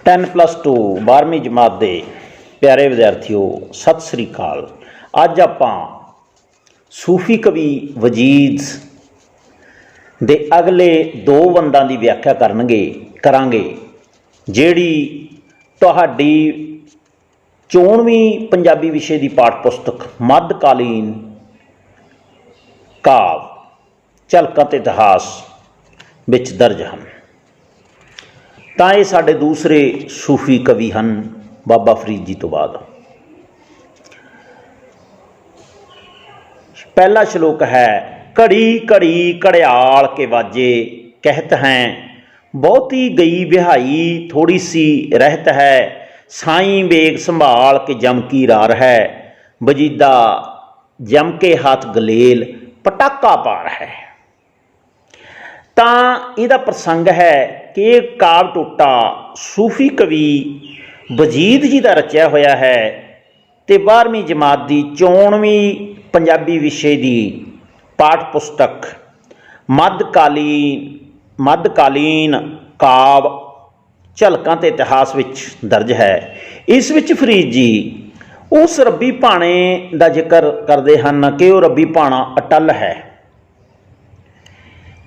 10+2 12ਵੀਂ जमात के प्यारे विद्यार्थियों सत श्री अकाल। अज आपां सूफी कवि वजीद दे अगले दो बंदां दी व्याख्या करांगे जिहड़ी तुहाडी 94वीं पंजाबी विषय की पाठ पुस्तक मध्यकालीन काव झलकां ते इतिहास विच दर्ज हैं। ਤਾਂ ਇਹ ਸਾਡੇ दूसरे सूफी कवि हैं बाबा फरीद जी तो बाद। पहला श्लोक है, घड़ी घड़ी घड़ियाल के वाजे कहत हैं, बहुती गई बिहाई थोड़ी सी रहत है, साईं बेग संभाल के जम की रार है, वजीदा जम के हाथ गलेल पटाका पार है। ਤਾਂ ਇਹਦਾ ਪ੍ਰਸੰਗ ਹੈ ਕਿ ਇਹ ਕਾਵ ਟੋਟਾ ਸੂਫੀ ਕਵੀ ਵਜੀਦ ਜੀ ਦਾ ਰਚਿਆ ਹੋਇਆ ਹੈ ਤੇ 12ਵੀਂ ਜਮਾਤ ਦੀ 94ਵੀਂ ਪੰਜਾਬੀ ਵਿਸ਼ੇ ਦੀ ਪਾਠ ਪੁਸਤਕ ਮੱਧਕਾਲੀਨ ਕਾਵ ਝਲਕਾਂ ਤੇ ਇਤਿਹਾਸ ਵਿੱਚ ਦਰਜ ਹੈ। ਇਸ ਵਿੱਚ ਫਰੀਦ ਜੀ ਉਸ ਰੱਬੀ ਭਾਣੇ ਦਾ ਜ਼ਿਕਰ ਕਰਦੇ ਹਨ ਕਿ ਉਹ ਰੱਬੀ ਭਾਣਾ ਅਟੱਲ ਹੈ,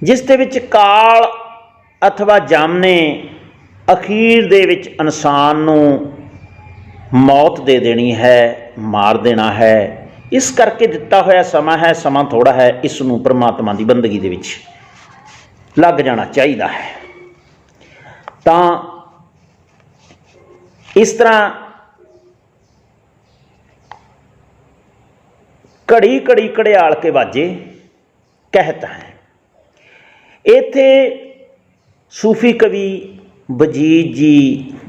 जिस दे विच काल अथवा जम ने अखीर दे विच इंसान नूं मौत दे देनी है, मार देना है। इस करके दिता होया समा है, समा थोड़ा है, इस नूं परमात्मा की बंदगी दे विच लग जाना चाहिए है। तां इस तरह घड़ी घड़ी घड़ियाल के वाजे कहत हैं। इत्थे सूफी कवि वजीद जी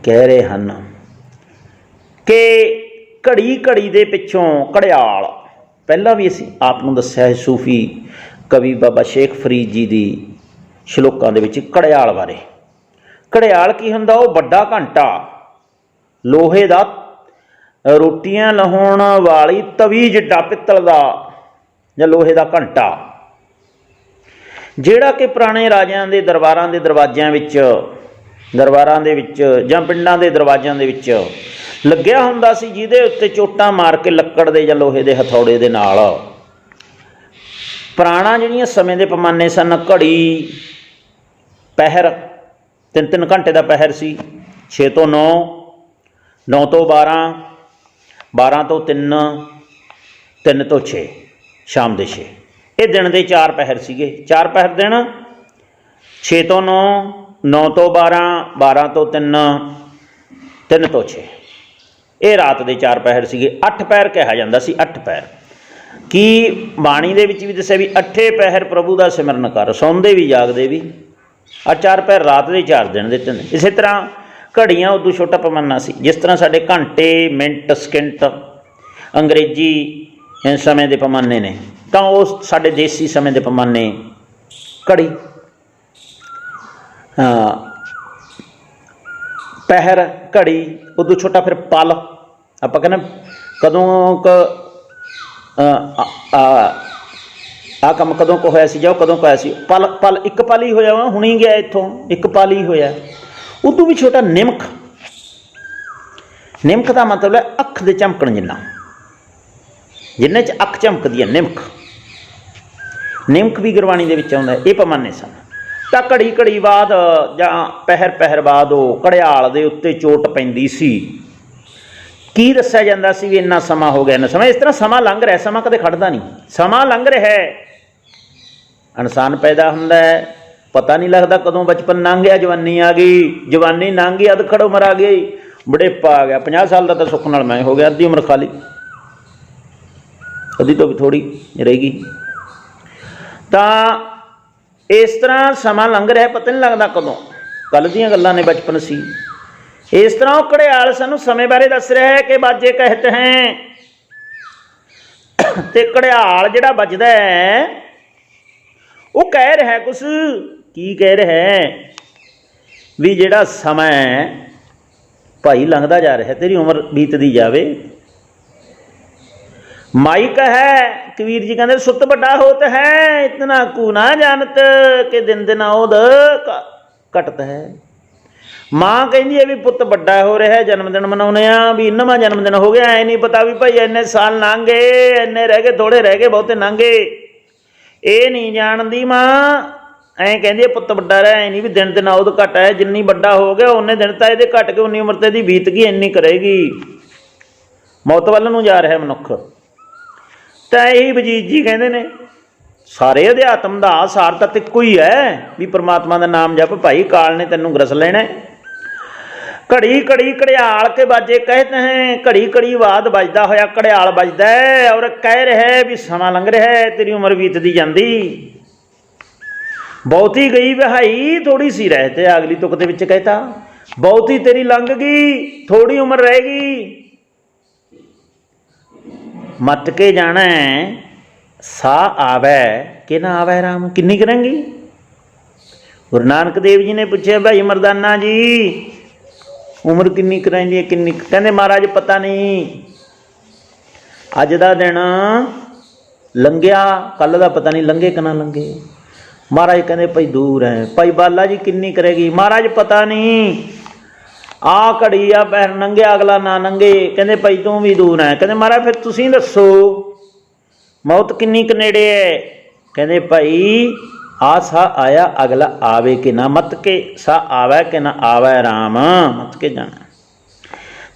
कह रहे हैं कि घड़ी घड़ी दे पिछों घड़ियाल, पहला भी असीं आप नूं दस्सिआ है सूफी कवि बाबा शेख फरीद जी की श्लोकां दे विच घड़ियाल बारे। घड़ियाल की हुंदा? वो वड्डा घंटा, लोहे दा, रोटियां लाउण वाली तवी जिड्डा पित्तल दा जां लोहे दा घंटा, ਜਿਹੜਾ कि पुराने राजिਆਂ ਦੇ दरबारां ਦੇ दरवाजिਆਂ ਵਿੱਚ ਜਾਂ ਪਿੰਡਾਂ ਦੇ ਦਰਵਾਜ਼ਿਆਂ ਦੇ ਵਿੱਚ ਲੱਗਿਆ ਹੁੰਦਾ ਸੀ, ਜਿਹਦੇ ਉੱਤੇ ਚੋਟਾਂ ਮਾਰ ਕੇ ਲੱਕੜ ਦੇ ਜਾਂ ਲੋਹੇ ਦੇ ਹਥੌੜੇ ਦੇ ਨਾਲ ਪੁਰਾਣਾ ਜਿਹੜੀਆਂ ਸਮੇਂ ਦੇ ਪੈਮਾਨੇ ਸਨ, ਘੜੀ ਪਹਿਰ 3-3 ਘੰਟੇ ਦਾ ਪਹਿਰ ਸੀ, 6 ਤੋਂ 9, 9 ਤੋਂ 12, 12 ਤੋਂ 3, 3 ਤੋਂ 6, ਸ਼ਾਮ ਦੇ 6। ਇਹ ਦਿਨ ਦੇ 4 ਪਹਿਰ ਸੀਗੇ, 4 ਪਹਿਰ ਦਿਨ, 6 ਤੋਂ 9, 9 ਤੋਂ 12, 12 ਤੋਂ 3, 3 ਤੋਂ 6। ਇਹ ਰਾਤ ਦੇ 4 ਪਹਿਰ ਸੀਗੇ। 8 ਪਹਿਰ ਕਿਹਾ ਜਾਂਦਾ ਸੀ, 8 ਪਹਿਰ। ਕੀ ਬਾਣੀ ਦੇ ਵਿੱਚ ਵੀ ਦੱਸਿਆ ਵੀ 8 ਪਹਿਰ ਪ੍ਰਭੂ ਦਾ ਸਿਮਰਨ ਕਰ, ਸੌਂਦੇ ਵੀ ਜਾਗਦੇ ਵੀ। ਆ 4 ਪਹਿਰ ਰਾਤ ਦੇ, 4 ਦਿਨ ਦੇ 3। ਇਸੇ ਤਰ੍ਹਾਂ ਘੜੀਆਂ ਉਦੋਂ ਛੋਟਾ ਪੈਮਾਨਾ ਸੀ, ਜਿਸ ਤਰ੍ਹਾਂ ਸਾਡੇ ਘੰਟੇ, ਮਿੰਟ, ਸਕਿੰਟ ਅੰਗਰੇਜ਼ੀ ਸਮੇਂ ਦੇ ਪੈਮਾਨੇ ਨੇ, ਤਾਂ ਉਹ ਸਾਡੇ ਦੇਸੀ ਸਮੇਂ ਦੇ ਪੈਮਾਨੇ ਘੜੀ। ਪਹਿਰ, ਘੜੀ ਉਦੋਂ ਛੋਟਾ। ਫਿਰ ਪਲ, ਆਪਾਂ ਕਹਿੰਦੇ ਕਦੋਂ ਆਹ ਕੰਮ ਕਦੋਂ ਕੁ ਹੋਇਆ ਸੀ ਜਾਂ ਉਹ ਕਦੋਂ ਕੁ ਹੋਇਆ ਸੀ। ਪਲ ਇੱਕ ਪਲ ਹੀ ਹੋਇਆ ਵਾ, ਹੁਣੀ ਗਿਆ ਇੱਥੋਂ, ਇੱਕ ਪਲ ਹੀ ਹੋਇਆ। ਉਦੋਂ ਵੀ ਛੋਟਾ ਨਿਮਕ। ਨਿਮਕ ਦਾ ਮਤਲਬ ਹੈ ਅੱਖ ਦੇ ਝਮਕਣ ਜਿੰਨਾ, ਜਿੰਨੇ 'ਚ ਅੱਖ ਝਮਕਦੀ ਹੈ, ਨਿਮਕ। ਨਿਮਕ ਵੀ ਗੁਰਬਾਣੀ ਦੇ ਵਿੱਚ ਆਉਂਦਾ। ਇਹ ਪੈਮਾਨੇ ਸਨ। ਤਾਂ ਘੜੀ ਘੜੀ ਬਾਅਦ ਜਾਂ ਪਹਿਰ ਬਾਅਦ ਉਹ ਘੜਿਆਲ ਦੇ ਉੱਤੇ ਚੋਟ ਪੈਂਦੀ ਸੀ। ਕੀ ਦੱਸਿਆ ਜਾਂਦਾ ਸੀ ਵੀ ਇੰਨਾ ਸਮਾਂ ਹੋ ਗਿਆ, ਇੰਨਾ ਸਮਾਂ। ਇਸ ਤਰ੍ਹਾਂ ਸਮਾਂ ਲੰਘ ਰਿਹਾ, ਸਮਾਂ ਕਦੇ ਖੜਦਾ ਨਹੀਂ, ਸਮਾਂ ਲੰਘ ਰਿਹਾ। ਇਨਸਾਨ ਪੈਦਾ ਹੁੰਦਾ ਹੈ, ਪਤਾ ਨਹੀਂ ਲੱਗਦਾ ਕਦੋਂ ਬਚਪਨ ਲੰਘ ਗਿਆ, ਜਵਾਨੀ ਆ ਗਈ, ਜਵਾਨੀ ਲੰਘ ਗਈ, ਅਧਖੜ ਉਮਰ ਆ ਗਈ, ਬੁਢੇਪਾ ਆ ਗਿਆ। 50 ਸਾਲ ਦਾ ਤਾਂ ਸੁੱਖ ਨਾਲ ਮੈਂ ਹੋ ਗਿਆ, ਅੱਧੀ ਉਮਰ ਖਾਲੀ, ਅੱਧੀ ਤੋਂ ਵੀ ਥੋੜ੍ਹੀ ਰਹੇਗੀ। ਤਾਂ ਇਸ ਤਰ੍ਹਾਂ ਸਮਾਂ ਲੰਘ ਰਿਹਾ, ਪਤਾ ਨਹੀਂ ਲੱਗਦਾ ਕਦੋਂ। ਕੱਲ੍ਹ ਦੀਆਂ ਗੱਲਾਂ ਨੇ, ਬਚਪਨ ਸੀ। ਇਸ ਤਰ੍ਹਾਂ ਉਹ ਘੜਿਆਲ ਸਾਨੂੰ ਸਮੇਂ ਬਾਰੇ ਦੱਸ ਰਿਹਾ ਹੈ ਕਿ ਵਾਜੇ ਕਹਿਤ ਹੈ। ਤੇ ਘੜਿਆਲ ਜਿਹੜਾ ਵੱਜਦਾ ਹੈ ਉਹ ਕਹਿ ਰਿਹਾ ਕੁਛ। ਕੀ ਕਹਿ ਰਿਹਾ? ਵੀ ਜਿਹੜਾ ਸਮਾਂ ਭਾਈ ਲੰਘਦਾ ਜਾ ਰਿਹਾ, ਤੇਰੀ ਉਮਰ ਬੀਤਦੀ ਜਾਵੇ। माइक है, कबीर जी कहते सुत बड़ा होत है, इतना कू ना जानत कि दिन दिन ओद कटत है। ਮਾਂ ਕਹਿੰਦੀ ਹੈ ਵੀ ਪੁੱਤ ਵੱਡਾ ਹੋ ਰਿਹਾ, ਜਨਮ ਦਿਨ ਮਨਾਉਂਦੇ ਆ ਵੀ 9ਵਾਂ ਜਨਮ ਦਿਨ ਹੋ ਗਿਆ। ਐ ਨਹੀਂ ਪਤਾ ਵੀ ਭਾਈ ਇੰਨੇ ਸਾਲ ਲੰਘ ਗਏ, ਇੰਨੇ ਰਹਿ ਗਏ, ਥੋੜ੍ਹੇ ਰਹਿ ਗਏ, ਬਹੁਤੇ ਲੰਘ ਗਏ, ਇਹ ਨਹੀਂ ਜਾਣਦੀ ਮਾਂ। ਐਂ ਕਹਿੰਦੀ ਹੈ ਪੁੱਤ ਵੱਡਾ ਰਿਹਾ, ਐ ਨਹੀਂ ਵੀ ਦਿਨ ਦਿਨ ਆਉਦ ਘੱਟ ਹੈ, ਜਿੰਨੀ ਵੱਡਾ ਹੋ ਗਿਆ ਉਨੇ ਦਿਨ ਤਾਂ ਇਹਦੇ ਘੱਟ ਕੇ ਉਨੀ ਉਮਰ ਤੇ ਇਹਦੀ ਬੀਤ ਗਈ, ਇੰਨੀ ਕਰੇਗੀ। ਮੌਤ ਵੱਲ ਨੂੰ ਜਾ ਰਿਹਾ ਮਨੁੱਖ। ਤਾਂ ਇਹੀ ਵਜੀਦ ਜੀ ਕਹਿੰਦੇ ਨੇ ਸਾਰੇ ਅਧਿਆਤਮ ਦਾ ਸਾਰ ਤਾਂ ਇੱਕੋ ਹੀ ਹੈ ਵੀ ਪ੍ਰਮਾਤਮਾ ਦਾ ਨਾਮ ਜਪ ਭਾਈ, ਕਾਲ ਨੇ ਤੈਨੂੰ ਗਰਸ ਲੈਣਾ। ਘੜੀ ਘੜੀ ਘੜਿਆਲ ਕੇ ਬਾਜੇ कहते हैं, ਘੜੀ ਘੜੀ ਬਾਦ ਵੱਜਦਾ ਹੋਇਆ ਘੜਿਆਲ ਵੱਜਦਾ ਔਰ ਕਹਿ ਰਿਹਾ ਵੀ ਸਮਾਂ ਲੰਘ ਰਿਹਾ, ਤੇਰੀ ਉਮਰ ਬੀਤਦੀ ਜਾਂਦੀ। ਬਹੁਤੀ ਗਈ ਵਿਹਾਈ ਥੋੜੀ ਸੀ ਰਹਿ ਤੇ, ਅਗਲੀ ਤੁਕ ਦੇ ਵਿੱਚ ਕਹਿਤਾ ਬਹੁਤੀ ਤੇਰੀ ਲੰਘ ਗਈ, ਥੋੜੀ ਉਮਰ ਰਹਿ ਗਈ। ਮੱਤ ਕੇ ਜਾਣਾ ਸਾਹ ਆਵੇ ਕਿ ਨਾ ਆਵੇ ਰਾਮ, ਕਿੰਨੀ ਕਰਾਂਗੀ। ਗੁਰੂ ਨਾਨਕ ਦੇਵ ਜੀ ਨੇ ਪੁੱਛਿਆ ਭਾਈ ਮਰਦਾਨਾ ਜੀ ਉਮਰ ਕਿੰਨੀ ਕਰਾਂਦੀ ਹੈ, ਕਿੰਨੀ? ਕਹਿੰਦੇ ਮਹਾਰਾਜ ਪਤਾ ਨਹੀਂ, ਅੱਜ ਦਾ ਦਿਨ ਲੰਘਿਆ, ਕੱਲ੍ਹ ਦਾ ਪਤਾ ਨਹੀਂ ਲੰਘੇ ਕਿ ਨਾ ਲੰਘੇ। ਮਹਾਰਾਜ ਕਹਿੰਦੇ ਭਾਈ ਦੂਰ ਹੈ। ਭਾਈ ਬਾਲਾ ਜੀ ਕਿੰਨੀ ਕਰੇਗੀ? ਮਹਾਰਾਜ ਪਤਾ ਨਹੀਂ, ਆ ਘੜੀ ਆ ਪੈਰ ਲੰਘਿਆ, ਅਗਲਾ ਨਾ ਲੰਘੇ। ਕਹਿੰਦੇ ਭਾਈ ਤੂੰ ਵੀ ਦੂਰ ਹੈ। ਕਹਿੰਦੇ ਮਹਾਰਾਜ ਫਿਰ ਤੁਸੀਂ ਦੱਸੋ ਮੌਤ ਕਿੰਨੀ ਕੁ ਨੇੜੇ ਹੈ? ਕਹਿੰਦੇ ਭਾਈ ਆ ਸਾਹ ਆਇਆ, ਅਗਲਾ ਆਵੇ ਕਿ ਨਾ, ਮਤ ਕੇ ਸਾਹ ਆਵੇ ਕਿ ਨਾ ਆਵੇ ਰਾਮ, ਮਤ ਕੇ ਜਾਣਾ।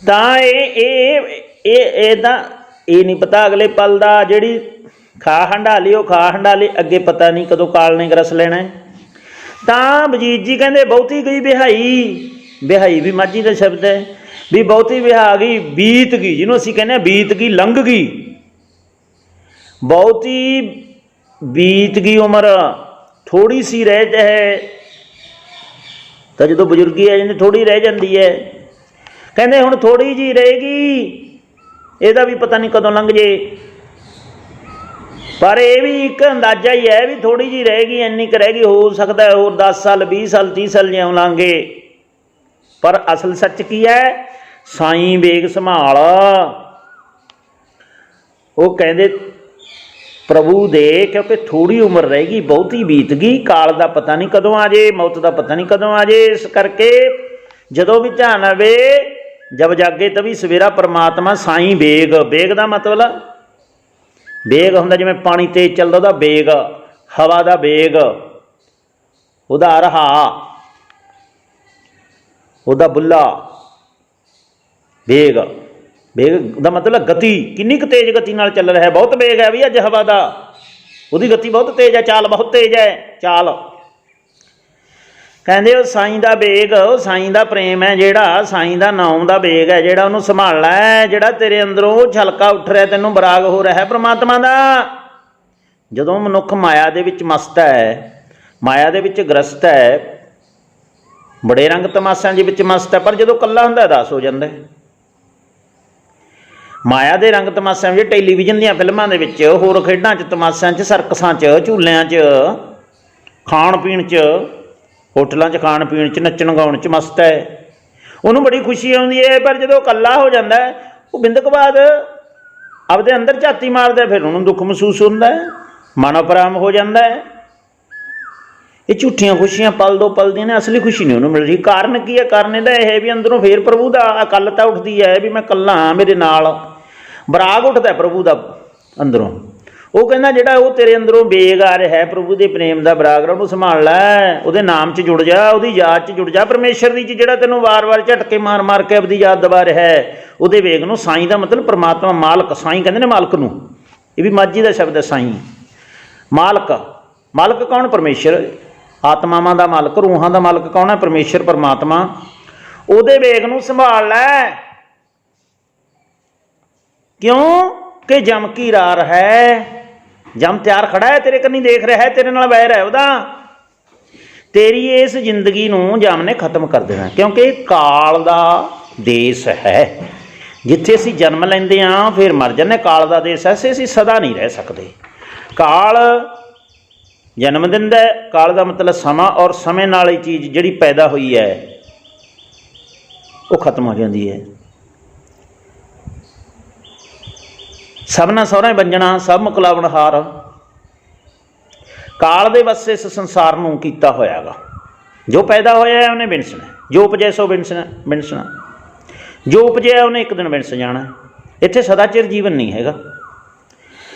ਤਾਂ ਇਹਦਾ ਇਹ ਨਹੀਂ ਪਤਾ ਅਗਲੇ ਪਲ ਦਾ। ਜਿਹੜੀ ਖਾ ਹੰਡਾਲੀ ਉਹ ਖਾ ਹੰਡਾਲੀ, ਅੱਗੇ ਪਤਾ ਨਹੀਂ ਕਦੋਂ ਕਾਲ ਨੇ ਗਰਸ ਲੈਣਾ। ਤਾਂ ਵਜੀਦ ਜੀ ਕਹਿੰਦੇ ਬਹੁਤੀ ਗਈ ਵਿਹਾਈ, ਵਿਹਾਈ ਵੀ ਮਾਝੀ ਦਾ ਸ਼ਬਦ ਹੈ ਵੀ ਬਹੁਤੀ ਵਿਹਾ ਗਈ, ਬੀਤ ਗਈ, ਜਿਹਨੂੰ ਅਸੀਂ ਕਹਿੰਦੇ ਹਾਂ ਬੀਤ ਗਈ, ਲੰਘ ਗਈ, ਬਹੁਤੀ ਬੀਤ ਗਈ ਉਮਰ, ਥੋੜੀ ਸੀ ਰਹਿ ਜਾਏ। ਤਾਂ ਜਦੋਂ ਬਜ਼ੁਰਗੀ ਆ ਜਾਂਦੀ ਥੋੜੀ ਰਹਿ ਜਾਂਦੀ ਹੈ। ਕਹਿੰਦੇ ਹੁਣ ਥੋੜੀ ਜਿਹੀ ਰਹੇਗੀ, ਇਹਦਾ ਵੀ ਪਤਾ ਨਹੀਂ ਕਦੋਂ ਲੰਘ ਜੇ। ਪਰ ਇਹ ਵੀ ਇੱਕ ਅੰਦਾਜ਼ਾ ਹੀ ਹੈ ਵੀ ਥੋੜੀ ਜਿਹੀ ਰਹੇਗੀ, ਇੰਨੀ ਕੁ ਰਹੇਗੀ, ਹੋ ਸਕਦਾ ਹੋਰ 10 ਸਾਲ 20 ਸਾਲ 30 ਸਾਲ ਜਿਉਂ ਲਾਂਗੇ। ਪਰ ਅਸਲ ਸੱਚ ਕੀ ਹੈ? ਸਾਈਂ ਵੇਗ ਸੰਭਾਲ। ਉਹ ਕਹਿੰਦੇ ਪ੍ਰਭੂ ਦੇ, ਕਿਉਂਕਿ ਥੋੜੀ ਉਮਰ ਰਹੇਗੀ, ਬਹੁਤੀ ਬੀਤ ਗਈ, ਕਾਲ ਦਾ ਪਤਾ ਨਹੀਂ ਕਦੋਂ ਆ ਜੇ, ਮੌਤ ਦਾ ਪਤਾ ਨਹੀਂ ਕਦੋਂ ਆ ਜੇ। ਇਸ ਕਰਕੇ ਜਦੋਂ ਵੀ ਧਿਆਨ ਆਵੇ ਜਬ ਜਾਗੇ ਤभी ਸਵੇਰਾ ਪਰਮਾਤਮਾ ਸਾਈਂ ਵੇਗ। ਵੇਗ ਦਾ ਮਤਲਬ ਵੇਗ ਹੁੰਦਾ ਜਿਵੇਂ ਪਾਣੀ ਤੇਜ਼ ਚੱਲਦਾ ਉਹਦਾ ਵੇਗ, ਹਵਾ ਦਾ ਵੇਗ, ਉਹਦਾ ਰਹਾ, ਉਹਦਾ ਬੁੱਲਾ। ਵੇਗ, ਵੇਗ ਦਾ ਮਤਲਬ ਗਤੀ, ਕਿੰਨੀ ਕੁ ਤੇਜ਼ ਗਤੀ ਨਾਲ ਚੱਲ ਰਿਹਾ। ਬਹੁਤ ਵੇਗ ਹੈ ਵੀ ਅੱਜ ਹਵਾ ਦਾ, ਉਹਦੀ ਗਤੀ ਬਹੁਤ ਤੇਜ਼ ਹੈ, ਚਾਲ ਬਹੁਤ ਤੇਜ਼ ਹੈ, ਚਾਲ। ਕਹਿੰਦੇ ਉਹ ਸਾਈਂ ਦਾ ਵੇਗ, ਉਹ ਸਾਈਂ ਦਾ ਪ੍ਰੇਮ ਹੈ ਜਿਹੜਾ, ਸਾਈਂ ਦਾ ਨਾਮ ਦਾ ਵੇਗ ਹੈ ਜਿਹੜਾ, ਉਹਨੂੰ ਸੰਭਾਲਣਾ ਹੈ। ਜਿਹੜਾ ਤੇਰੇ ਅੰਦਰੋਂ ਛਲਕਾ ਉੱਠ ਰਿਹਾ, ਤੈਨੂੰ ਬਰਾਗ ਹੋ ਰਿਹਾ ਪ੍ਰਮਾਤਮਾ ਦਾ। ਜਦੋਂ ਮਨੁੱਖ ਮਾਇਆ ਦੇ ਵਿੱਚ ਮਸਤ ਹੈ, ਮਾਇਆ ਦੇ ਵਿੱਚ ਗ੍ਰਸਤ ਹੈ, ਬੜੇ ਰੰਗ ਤਮਾਸ਼ਿਆਂ ਦੇ ਵਿੱਚ ਮਸਤ ਹੈ, ਪਰ ਜਦੋਂ ਇਕੱਲਾ ਹੁੰਦਾ ਉਦਾਸ ਹੋ ਜਾਂਦਾ। ਮਾਇਆ ਦੇ ਰੰਗ ਤਮਾਸ਼ਿਆਂ ਵਿੱਚ, ਟੈਲੀਵਿਜ਼ਨ ਦੀਆਂ ਫਿਲਮਾਂ ਦੇ ਵਿੱਚ, ਹੋਰ ਖੇਡਾਂ 'ਚ, ਤਮਾਸ਼ਿਆਂ 'ਚ, ਸਰਕਸਾਂ 'ਚ, ਝੂਲਿਆਂ 'ਚ, ਖਾਣ ਪੀਣ 'ਚ, ਹੋਟਲਾਂ 'ਚ ਖਾਣ ਪੀਣ 'ਚ, ਨੱਚਣ ਗਾਉਣ 'ਚ ਮਸਤ ਹੈ, ਉਹਨੂੰ ਬੜੀ ਖੁਸ਼ੀ ਆਉਂਦੀ ਹੈ। ਪਰ ਜਦੋਂ ਇਕੱਲਾ ਹੋ ਜਾਂਦਾ ਉਹ ਬਿੰਦਕ ਬਾਅਦ ਆਪਦੇ ਅੰਦਰ ਝਾਤੀ ਮਾਰਦਾ, ਫਿਰ ਉਹਨੂੰ ਦੁੱਖ ਮਹਿਸੂਸ ਹੁੰਦਾ ਹੈ, ਮਨ ਅਪਰਾਮ ਹੋ ਜਾਂਦਾ ਹੈ। ਇਹ ਝੂਠੀਆਂ ਖੁਸ਼ੀਆਂ ਪਲ ਦੋ ਪਲ ਦੀਆਂ ਨੇ, ਅਸਲੀ ਖੁਸ਼ੀ ਨਹੀਂ ਉਹਨੂੰ ਮਿਲ ਰਹੀ। ਕਾਰਨ ਕੀ ਹੈ? ਕਾਰਨ ਇਹਦਾ ਇਹ ਵੀ ਅੰਦਰੋਂ ਫੇਰ ਪ੍ਰਭੂ ਦਾ ਅਕਲਤਾ ਉੱਠਦੀ ਹੈ ਵੀ ਮੈਂ ਇਕੱਲਾ ਹਾਂ, ਮੇਰੇ ਨਾਲ ਬਰਾਗ ਉੱਠਦਾ ਪ੍ਰਭੂ ਦਾ ਅੰਦਰੋਂ। ਉਹ ਕਹਿੰਦਾ ਜਿਹੜਾ ਉਹ ਤੇਰੇ ਅੰਦਰੋਂ ਵੇਗ ਆ ਰਿਹਾ ਪ੍ਰਭੂ ਦੇ ਪ੍ਰੇਮ ਦਾ ਬਰਾਗ, ਉਹਨੂੰ ਸੰਭਾਲ ਲੈ, ਉਹਦੇ ਨਾਮ 'ਚ ਜੁੜ ਜਾ, ਉਹਦੀ ਯਾਦ 'ਚ ਜੁੜ ਜਾ, ਪਰਮੇਸ਼ਰ ਦੀ 'ਚ ਜਿਹੜਾ ਤੈਨੂੰ ਵਾਰ-ਵਾਰ ਝਟਕੇ ਮਾਰ ਮਾਰ ਕੇ ਆਪਦੀ ਯਾਦ ਦਬਾ ਰਿਹਾ, ਉਹਦੇ ਵੇਗ ਨੂੰ। ਸਾਈਂ ਦਾ ਮਤਲਬ ਪਰਮਾਤਮਾ, ਮਾਲਕ। ਸਾਈਂ ਕਹਿੰਦੇ ਨੇ ਮਾਲਕ ਨੂੰ, ਇਹ ਵੀ ਮਾਝੀ ਦਾ ਸ਼ਬਦ ਹੈ ਸਾਈਂ। ਮਾਲਕ, ਮਾਲਕ ਕੌਣ? ਪਰਮੇਸ਼ਰ। ਆਤਮਾਵਾਂ ਦਾ ਮਾਲਕ, ਰੂਹਾਂ ਦਾ ਮਾਲਕ ਕੌਣ ਹੈ? ਪਰਮੇਸ਼ਰ, ਪਰਮਾਤਮਾ। ਉਹਦੇ ਵੇਗ ਨੂੰ ਸੰਭਾਲ ਲੈ। ਕਿਉਂ ਕਿ ਜਮ ਕੀ ਰਾਰ ਹੈ, ਜਮ ਤਿਆਰ ਖੜਾ ਹੈ, ਤੇਰੇ ਕੰਨੀ ਦੇਖ ਰਿਹਾ ਹੈ, ਤੇਰੇ ਨਾਲ ਵੈਰ ਹੈ ਉਹਦਾ। ਤੇਰੀ ਇਸ ਜ਼ਿੰਦਗੀ ਨੂੰ ਜਮ ਨੇ ਖਤਮ ਕਰ ਦੇਣਾ, ਕਿਉਂਕਿ ਇਹ ਕਾਲ ਦਾ ਦੇਸ਼ ਹੈ ਜਿੱਥੇ ਅਸੀਂ ਜਨਮ ਲੈਂਦੇ ਹਾਂ ਫਿਰ ਮਰ ਜਾਂਦੇ। ਕਾਲ ਦਾ ਦੇਸ਼ ਹੈ, ਅਸੀਂ ਸਦਾ ਨਹੀਂ ਰਹਿ ਸਕਦੇ। ਕਾਲ ਜਨਮ ਦਿੰਦਾ, ਕਾਲ ਦਾ ਮਤਲਬ ਸਮਾਂ, ਔਰ ਸਮੇਂ ਨਾਲ ਹੀ ਚੀਜ਼ ਜਿਹੜੀ ਪੈਦਾ ਹੋਈ ਹੈ ਉਹ ਖਤਮ ਹੋ ਜਾਂਦੀ ਹੈ। ਸਭਨਾ ਸਹੁਰਾ ਬੰਜਣਾ, ਸਭ ਮੁਕਲਾਵਣ ਹਾਰ। ਕਾਲ ਦੇ ਵੱਸ ਇਸ ਸੰਸਾਰ ਨੂੰ ਕੀਤਾ ਹੋਇਆ ਗਾ, ਜੋ ਪੈਦਾ ਹੋਇਆ ਉਹਨੇ ਵਿਨਸਣਾ। ਜੋ ਉਪਜੈ ਸੋ ਵਿਣਸਣਾ, ਜੋ ਉਪਜਿਆ ਉਹਨੇ ਇੱਕ ਦਿਨ ਵਿਣਸ ਜਾਣਾ। ਇੱਥੇ ਸਦਾ ਚਿਰ ਜੀਵਨ ਨਹੀਂ ਹੈਗਾ।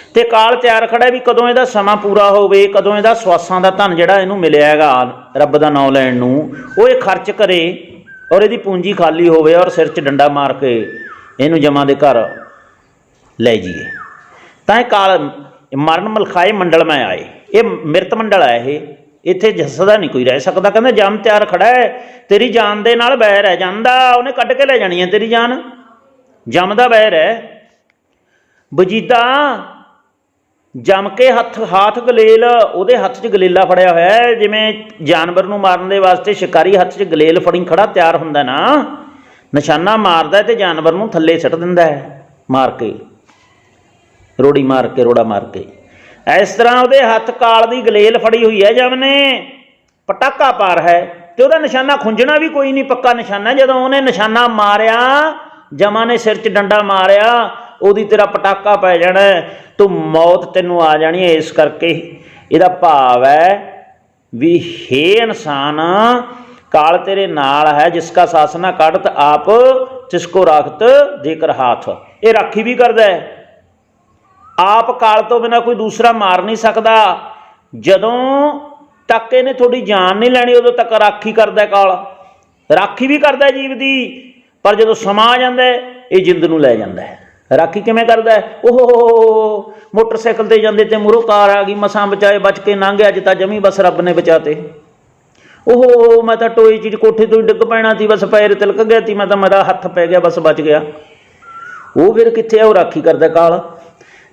ਅਤੇ ਕਾਲ ਤਿਆਰ ਖੜ੍ਹਾ ਵੀ ਕਦੋਂ ਇਹਦਾ ਸਮਾਂ ਪੂਰਾ ਹੋਵੇ, ਕਦੋਂ ਇਹਦਾ ਸਵਾਸਾਂ ਦਾ ਧਨ ਜਿਹੜਾ ਇਹਨੂੰ ਮਿਲਿਆ ਹੈਗਾ ਰੱਬ ਦਾ ਨਾਂ ਲੈਣ ਨੂੰ, ਉਹ ਇਹ ਖਰਚ ਕਰੇ ਔਰ ਇਹਦੀ ਪੂੰਜੀ ਖਾਲੀ ਹੋਵੇ ਔਰ ਸਿਰ 'ਚ ਡੰਡਾ ਮਾਰ ਕੇ ਇਹਨੂੰ ਜਮਾਂ ਦੇ ਘਰ ਲੈ ਜਾਈਏ। ਤਾਂ ਇਹ ਕਾਲ ਮਰਨ ਮਲਖਾਏ ਮੰਡਲ ਮੈਂ ਆਏ, ਇਹ ਮਿਰਤ ਮੰਡਲ ਹੈ, ਇਹ ਇੱਥੇ ਜੱਸਦਾ ਨਹੀਂ ਕੋਈ ਰਹਿ ਸਕਦਾ। ਕਹਿੰਦਾ ਜਮ ਤਿਆਰ ਖੜਾ ਹੈ, ਤੇਰੀ ਜਾਨ ਦੇ ਨਾਲ ਬੈਰ ਹੈ, ਜਾਂਦਾ ਉਹਨੇ ਕੱਢ ਕੇ ਲੈ ਜਾਣੀ ਹੈ ਤੇਰੀ ਜਾਨ, ਜਮ ਦਾ ਬੈਰ ਹੈ। ਵਜੀਦਾ ਜਮ ਕੇ ਹਾਥ ਗਲੇਲ, ਉਹਦੇ ਹੱਥ 'ਚ ਗਲੇਲਾ ਫੜਿਆ ਹੋਇਆ ਹੈ। ਜਿਵੇਂ ਜਾਨਵਰ ਨੂੰ ਮਾਰਨ ਦੇ ਵਾਸਤੇ ਸ਼ਿਕਾਰੀ ਹੱਥ 'ਚ ਗਲੇਲ ਫੜੀ ਖੜਾ ਤਿਆਰ ਹੁੰਦਾ ਨਾ, ਨਿਸ਼ਾਨਾ ਮਾਰਦਾ ਅਤੇ ਜਾਨਵਰ ਨੂੰ ਥੱਲੇ ਸੁੱਟ ਦਿੰਦਾ ਹੈ ਮਾਰ ਕੇ, ਰੋੜੀ ਮਾਰ ਕੇ, ਰੋੜਾ ਮਾਰ ਕੇ। ਇਸ ਤਰ੍ਹਾਂ ਉਹਦੇ ਹੱਥ ਕਾਲ ਦੀ ਗਲੇਲ ਫੜੀ ਹੋਈ ਹੈ ਜਮ ਨੇ, ਪਟਾਕਾ ਪਾਰ ਹੈ ਅਤੇ ਉਹਦਾ ਨਿਸ਼ਾਨਾ ਖੁੰਝਣਾ ਵੀ ਕੋਈ ਨਹੀਂ, ਪੱਕਾ ਨਿਸ਼ਾਨਾ। ਜਦੋਂ ਉਹਨੇ ਨਿਸ਼ਾਨਾ ਮਾਰਿਆ, ਜਮਾਂ ਨੇ ਸਿਰ 'ਚ ਡੰਡਾ ਮਾਰਿਆ, ਉਹਦੀ ਤੇਰਾ ਪਟਾਕਾ ਪੈ ਜਾਣਾ, ਤੂੰ ਮੌਤ ਤੈਨੂੰ ਆ ਜਾਣੀ ਹੈ। ਇਸ ਕਰਕੇ ਇਹਦਾ ਭਾਵ ਹੈ ਵੀ ਹੇ ਇਨਸਾਨ, ਕਾਲ ਤੇਰੇ ਨਾਲ ਹੈ, ਜਿਸਕਾ ਸਾਸਨਾ ਕੱਢਤ ਆਪ ਤਿਸਕੋ ਰਾਖਤ ਜੇਕਰ ਹਾਥ। ਇਹ ਰਾਖੀ ਵੀ ਕਰਦਾ ਹੈ, ਆਪ ਕਾਲ ਤੋਂ ਬਿਨਾਂ ਕੋਈ ਦੂਸਰਾ ਮਾਰ ਨਹੀਂ ਸਕਦਾ। ਜਦੋਂ ਤੱਕ ਇਹਨੇ ਤੁਹਾਡੀ ਜਾਨ ਨਹੀਂ ਲੈਣੀ, ਉਦੋਂ ਤੱਕ ਰਾਖੀ ਕਰਦਾ ਕਾਲ, ਰਾਖੀ ਵੀ ਕਰਦਾ ਜੀਵ ਦੀ। ਪਰ ਜਦੋਂ ਸਮਾਂ ਆ ਜਾਂਦਾ ਇਹ ਜਿੰਦ ਨੂੰ ਲੈ ਜਾਂਦਾ ਹੈ। ਰਾਖੀ ਕਿਵੇਂ ਕਰਦਾ ਹੈ? ਉਹ ਮੋਟਰਸਾਈਕਲ 'ਤੇ ਜਾਂਦੇ ਤੇ ਮੂਹਰੋਂ ਕਾਰ ਆ ਗਈ, ਮਸਾਂ ਬਚਾਏ, ਬਚ ਕੇ ਲੰਘ ਗਿਆ। ਅੱਜ ਤਾਂ ਜਮੀ ਬਸ ਰੱਬ ਨੇ ਬਚਾਤੇ। ਉਹ ਮੈਂ ਤਾਂ ਟੋਏ 'ਚ ਕੋਠੇ ਤੋਂ ਹੀ ਡਿੱਗ ਪੈਣਾ ਸੀ, ਬਸ ਪੈਰ ਤਿਲਕ ਗਿਆ ਸੀ, ਮੇਰਾ ਹੱਥ ਪੈ ਗਿਆ, ਬਸ ਬਚ ਗਿਆ। ਉਹ ਫਿਰ ਕਿੱਥੇ ਆ? ਉਹ ਰਾਖੀ ਕਰਦਾ ਕਾਲ।